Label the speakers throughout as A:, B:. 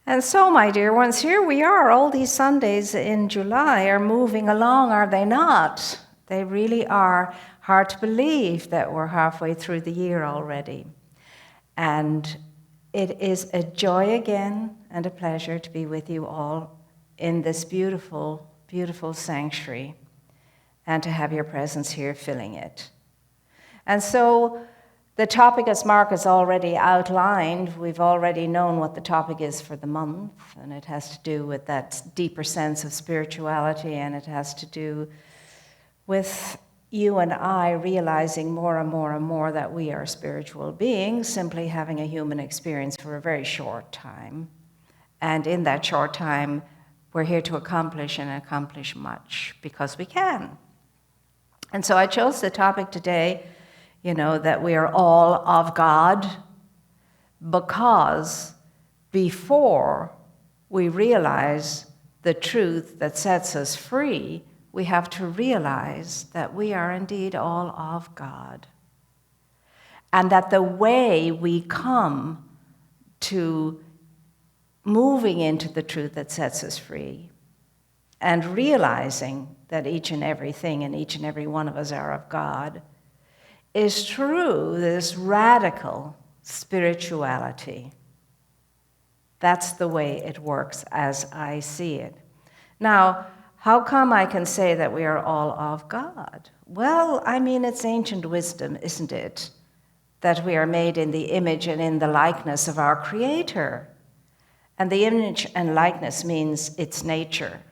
A: And so, my dear ones, here we are. All these Sundays in July are moving along, are they not? They really are. Hard to believe that we're halfway through the year already. And it is a joy again and a pleasure to be with you all in this beautiful, beautiful sanctuary and to have your presence here filling it. And so, the topic, as Mark has already outlined, we've already known what the topic is for the month, and it has to do with that deeper sense of spirituality, and it has to do with you and I realizing more and more and more that we are spiritual beings, simply having a human experience for a very short time. And in that short time, we're here to accomplish and accomplish much because we can. And so I chose the topic today, that we are all of God, because before we realize the truth that sets us free, we have to realize that we are indeed all of God. And that the way we come to moving into the truth that sets us free and realizing that each and everything and each and every one of us are of God is through this radical spirituality. That's the way it works as I see it. Now, how come I can say that we are all of God? Well, it's ancient wisdom, isn't it? That we are made in the image and in the likeness of our Creator. And the image and likeness means its nature.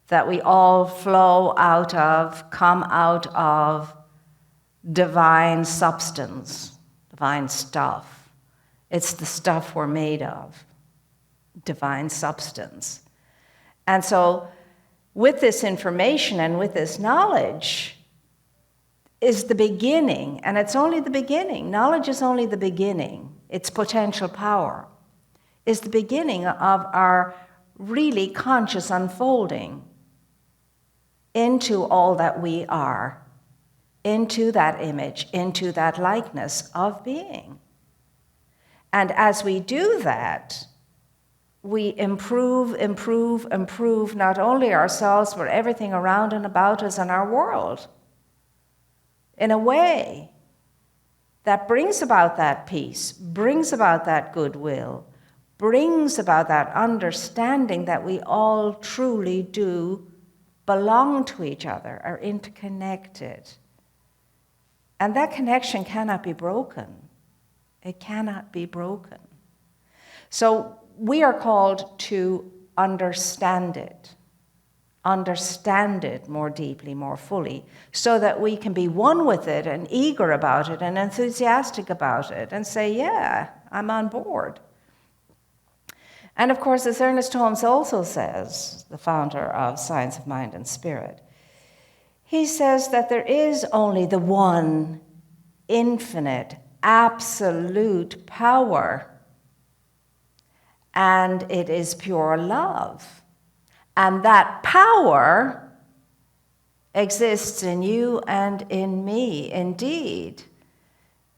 A: That we all flow out of, come out of, divine substance, divine stuff. It's the stuff we're made of, divine substance. And so with this information and with this knowledge is the beginning, and it's only the beginning. Knowledge is only the beginning. Its potential power is the beginning of our really conscious unfolding into all that we are, into that image, into that likeness of being. And as we do that, we improve not only ourselves, but everything around and about us and our world in a way that brings about that peace, brings about that goodwill, brings about that understanding that we all truly do belong to each other, are interconnected. And that connection cannot be broken. It cannot be broken. So we are called to understand it more deeply, more fully, so that we can be one with it and eager about it and enthusiastic about it and say, yeah, I'm on board. And of course, as Ernest Holmes also says, the founder of Science of Mind and Spirit, he says that there is only the one infinite, absolute power, and it is pure love. And that power exists in you and in me, indeed.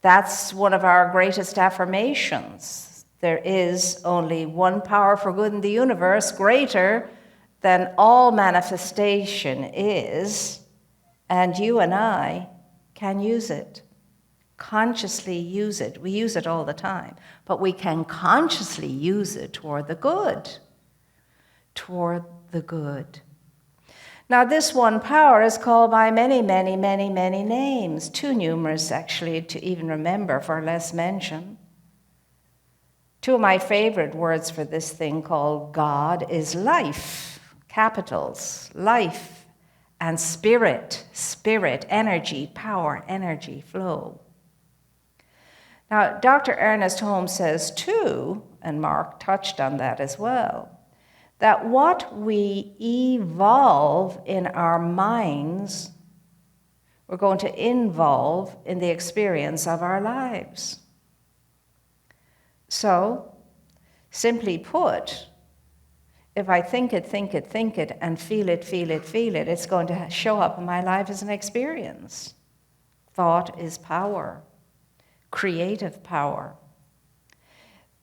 A: That's one of our greatest affirmations. There is only one power for good in the universe, greater than all manifestation is, and you and I can use it, consciously use it. We use it all the time, but we can consciously use it toward the good, toward the good. Now, this one power is called by many, many, many, many names, too numerous actually to even remember for less mention. Two of my favorite words for this thing called God is life, capitals, life, and spirit, energy, power, energy, flow. Now, Dr. Ernest Holmes says too, and Mark touched on that as well, that what we evolve in our minds, we're going to involve in the experience of our lives. So, simply put, if I think it, and feel it, it's going to show up in my life as an experience. Thought is power, creative power.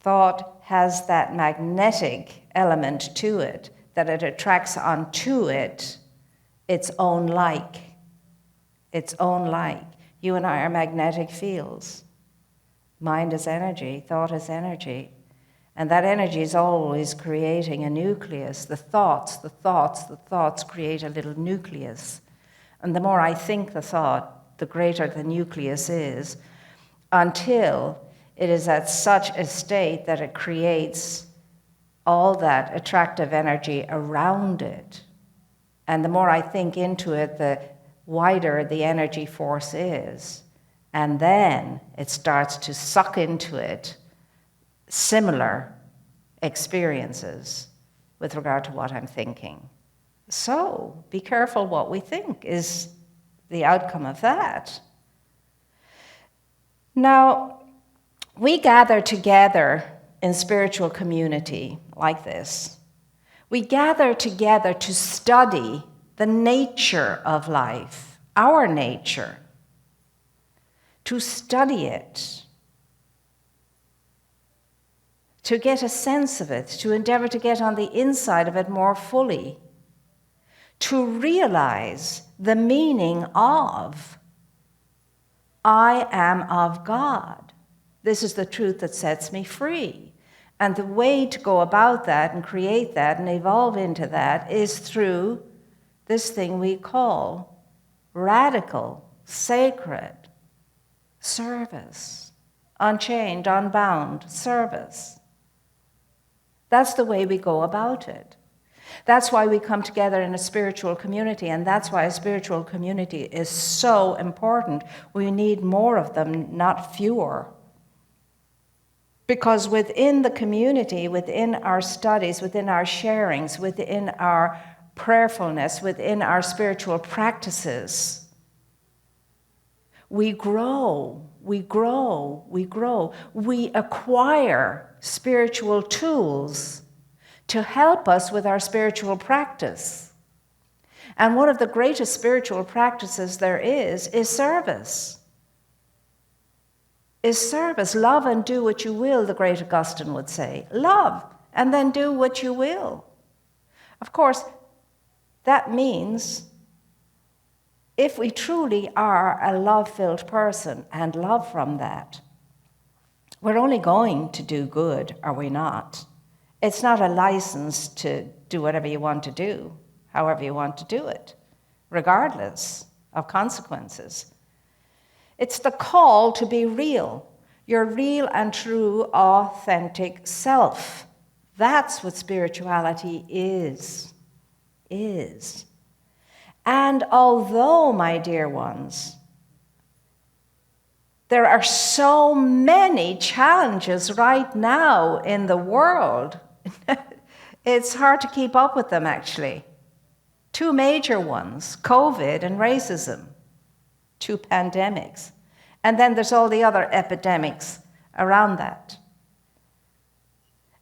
A: Thought has that magnetic element to it, that it attracts onto it its own like. Its own like. You and I are magnetic fields. Mind is energy, thought is energy. And that energy is always creating a nucleus. The thoughts create a little nucleus. And the more I think the thought, the greater the nucleus is, until it is at such a state that it creates all that attractive energy around it. And the more I think into it, the wider the energy force is. And then it starts to suck into it similar experiences with regard to what I'm thinking. So be careful what we think is the outcome of that. Now, we gather together in spiritual community like this. We gather together to study the nature of life, our nature, to study it, to get a sense of it, to endeavor to get on the inside of it more fully, to realize the meaning of I am of God. This is the truth that sets me free. And the way to go about that and create that and evolve into that is through this thing we call radical, sacred service. Unchained, unbound service. That's the way we go about it. That's why we come together in a spiritual community, and that's why a spiritual community is so important. We need more of them, not fewer. Because within the community, within our studies, within our sharings, within our prayerfulness, within our spiritual practices, we grow, we grow, we grow. We acquire spiritual tools to help us with our spiritual practice. And one of the greatest spiritual practices there is service. Is service. Love and do what you will, the great Augustine would say. Love and then do what you will. Of course, that means if we truly are a love-filled person and love from that, we're only going to do good, are we not? It's not a license to do whatever you want to do, however you want to do it, regardless of consequences. It's the call to be real, your real and true, authentic self. That's what spirituality is. And although, my dear ones, there are so many challenges right now in the world, it's hard to keep up with them, actually. Two major ones, COVID and racism. Two pandemics. And then there's all the other epidemics around that.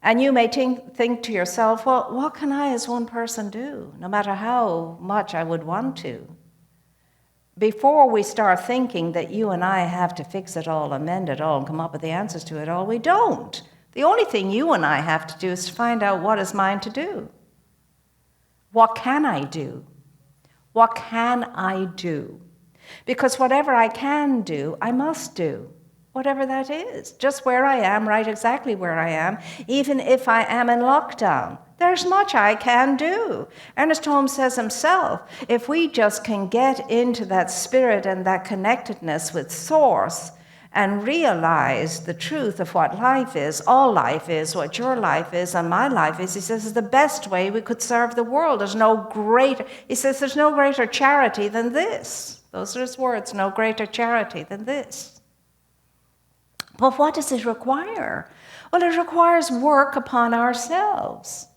A: And you may think to yourself, well, what can I as one person do, no matter how much I would want to? Before we start thinking that you and I have to fix it all, amend it all, and come up with the answers to it all, we don't. The only thing you and I have to do is to find out what is mine to do. What can I do? What can I do? Because whatever I can do, I must do. Whatever that is. Just where I am, right exactly where I am, even if I am in lockdown. There's much I can do. Ernest Holmes says himself, if we just can get into that spirit and that connectedness with Source and realize the truth of what life is, all life is, what your life is and my life is, he says, is the best way we could serve the world. He says, there's no greater charity than this. Those are his words, no greater charity than this. But what does it require? Well, it requires work upon ourselves.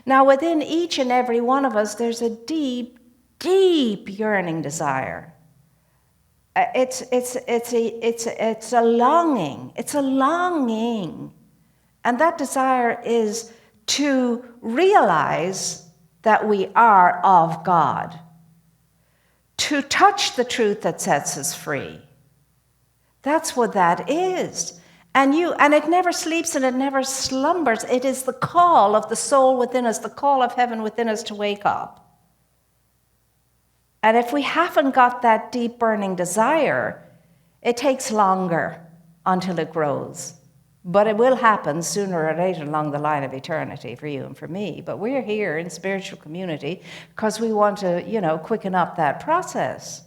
A: Now, within each and every one of us, there's a deep, deep yearning desire. It's a longing. It's a longing. And that desire is to realize that we are of God. To touch the truth that sets us free. That's what that is. And it never sleeps and it never slumbers. It is the call of the soul within us, the call of heaven within us to wake up. And if we haven't got that deep burning desire, it takes longer until it grows. But it will happen sooner or later along the line of eternity for you and for me. But we're here in spiritual community because we want to, quicken up that process.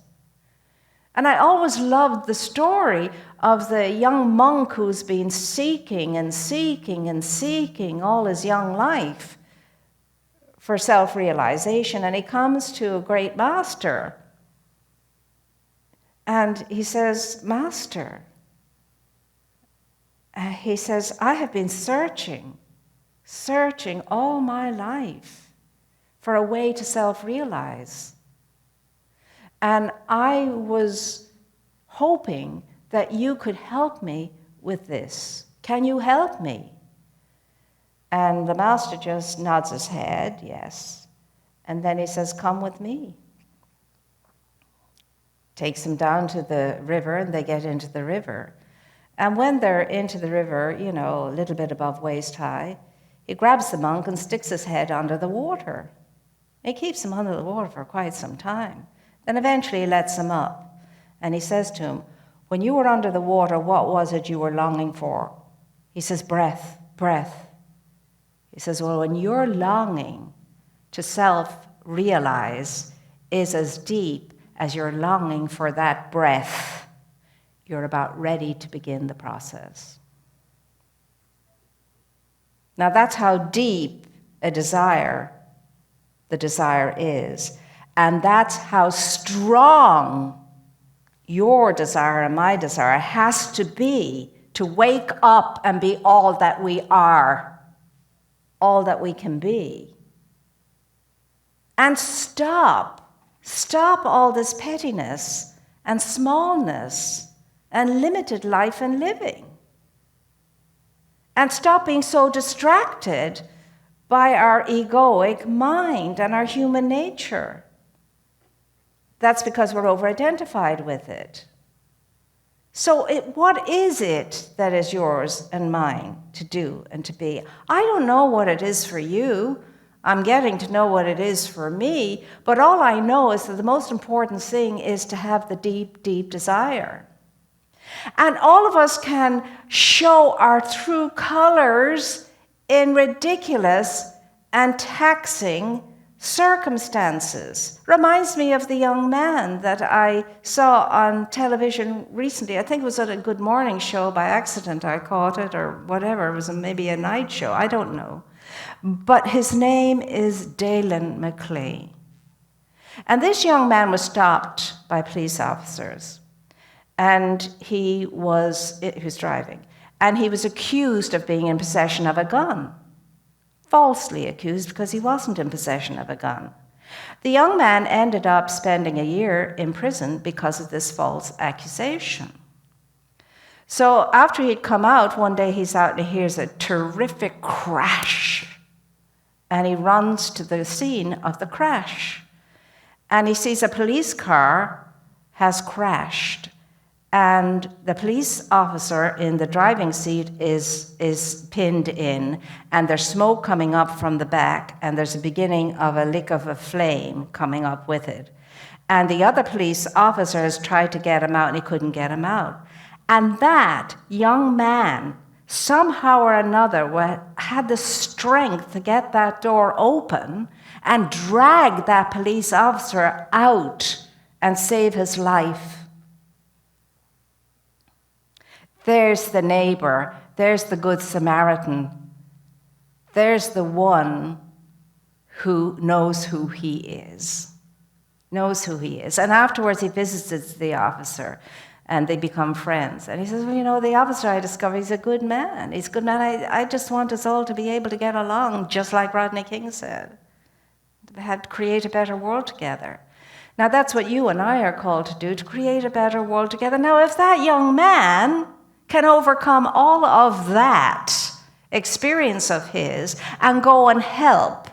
A: And I always loved the story of the young monk who's been seeking and seeking and seeking all his young life for self-realization. And he comes to a great master. And he says, Master, he says, I have been searching all my life for a way to self-realize. And I was hoping that you could help me with this. Can you help me? And the master just nods his head, yes. And then he says, come with me. Takes him down to the river, and they get into the river. And when they're into the river, a little bit above waist high, he grabs the monk and sticks his head under the water. He keeps him under the water for quite some time. Then eventually he lets him up. And he says to him, when you were under the water, what was it you were longing for? He says, breath. He says, well, when your longing to self-realize is as deep as your longing for that breath, you're about ready to begin the process. Now that's how deep the desire is. And that's how strong your desire and my desire has to be to wake up and be all that we are, all that we can be. And stop all this pettiness and smallness and limited life and living. And stop being so distracted by our egoic mind and our human nature. That's because we're over-identified with it. So what is it that is yours and mine to do and to be? I don't know what it is for you. I'm getting to know what it is for me. But all I know is that the most important thing is to have the deep, deep desire. And all of us can show our true colors in ridiculous and taxing circumstances. Reminds me of the young man that I saw on television recently. I think it was at a Good Morning show by accident. I caught it or whatever. It was maybe a night show. I don't know. But his name is Dalen McClay. And this young man was stopped by police officers. And he was driving. And he was accused of being in possession of a gun. Falsely accused because he wasn't in possession of a gun. The young man ended up spending a year in prison because of this false accusation. So after he'd come out, one day he's out and he hears a terrific crash. And he runs to the scene of the crash. And he sees a police car has crashed. And the police officer in the driving seat is pinned in, and there's smoke coming up from the back, and there's a beginning of a lick of a flame coming up with it. And the other police officers tried to get him out, and he couldn't get him out. And that young man, somehow or another, had the strength to get that door open and drag that police officer out and save his life. There's the neighbor, there's the Good Samaritan, there's the one who knows who he is. And afterwards he visits the officer and they become friends. And he says, well, the officer I discovered, he's a good man. He's a good man. I just want us all to be able to get along, just like Rodney King said. They had to create a better world together. Now that's what you and I are called to do, to create a better world together. Now if that young man can overcome all of that experience of his and go and help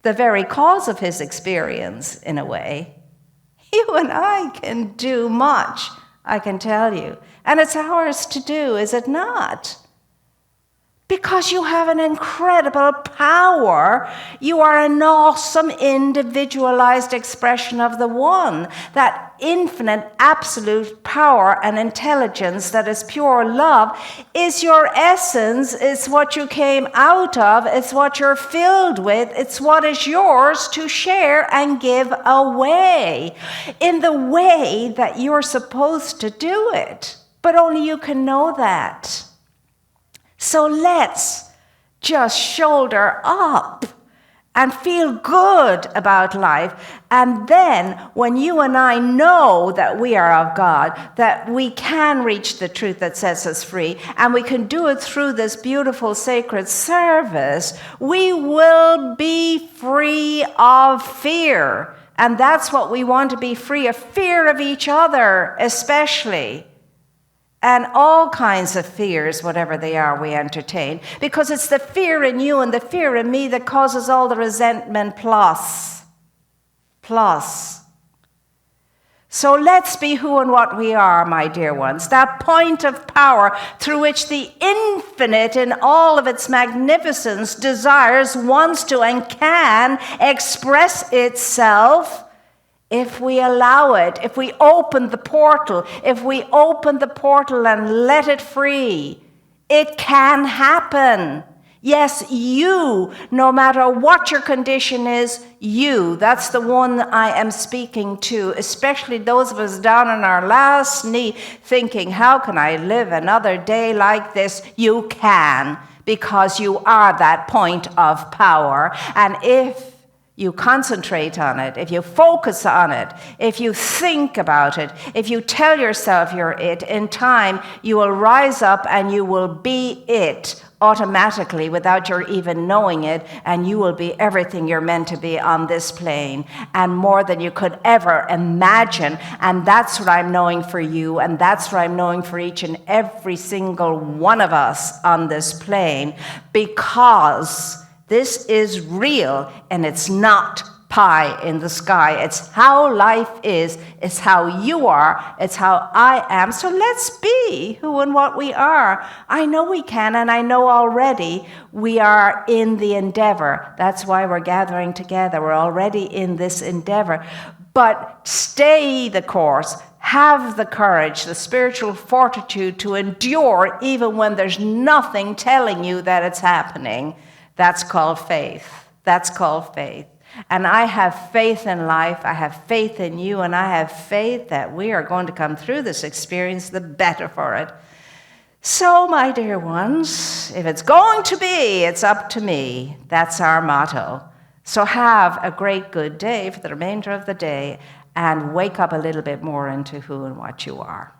A: the very cause of his experience in a way, you and I can do much, I can tell you. And it's ours to do, is it not? Because you have an incredible power. You are an awesome individualized expression of the one. That infinite, absolute power and intelligence that is pure love is your essence. It's what you came out of. It's what you're filled with. It's what is yours to share and give away in the way that you're supposed to do it. But only you can know that. So let's just shoulder up and feel good about life. And then when you and I know that we are of God, that we can reach the truth that sets us free, and we can do it through this beautiful sacred service, we will be free of fear. And that's what we want to be free of, fear of each other especially. And all kinds of fears, whatever they are, we entertain. Because it's the fear in you and the fear in me that causes all the resentment plus. So let's be who and what we are, my dear ones. That point of power through which the infinite in all of its magnificence desires, wants to, and can express itself. If we allow it, if we open the portal and let it free, it can happen. Yes, you, no matter what your condition is, you, that's the one I am speaking to, especially those of us down on our last knee thinking, how can I live another day like this? You can, because you are that point of power. And if you concentrate on it, if you focus on it, if you think about it, if you tell yourself you're it, in time you will rise up and you will be it automatically without your even knowing it, and you will be everything you're meant to be on this plane, and more than you could ever imagine. And that's what I'm knowing for you, and that's what I'm knowing for each and every single one of us on this plane, because this is real, and it's not pie in the sky. It's how life is. It's how you are. It's how I am. So let's be who and what we are. I know we can, and I know already we are in the endeavor. That's why we're gathering together. We're already in this endeavor. But stay the course. Have the courage, the spiritual fortitude to endure even when there's nothing telling you that it's happening. That's called faith. That's called faith. And I have faith in life. I have faith in you. And I have faith that we are going to come through this experience the better for it. So, my dear ones, if it's going to be, it's up to me. That's our motto. So have a great good day for the remainder of the day, and wake up a little bit more into who and what you are.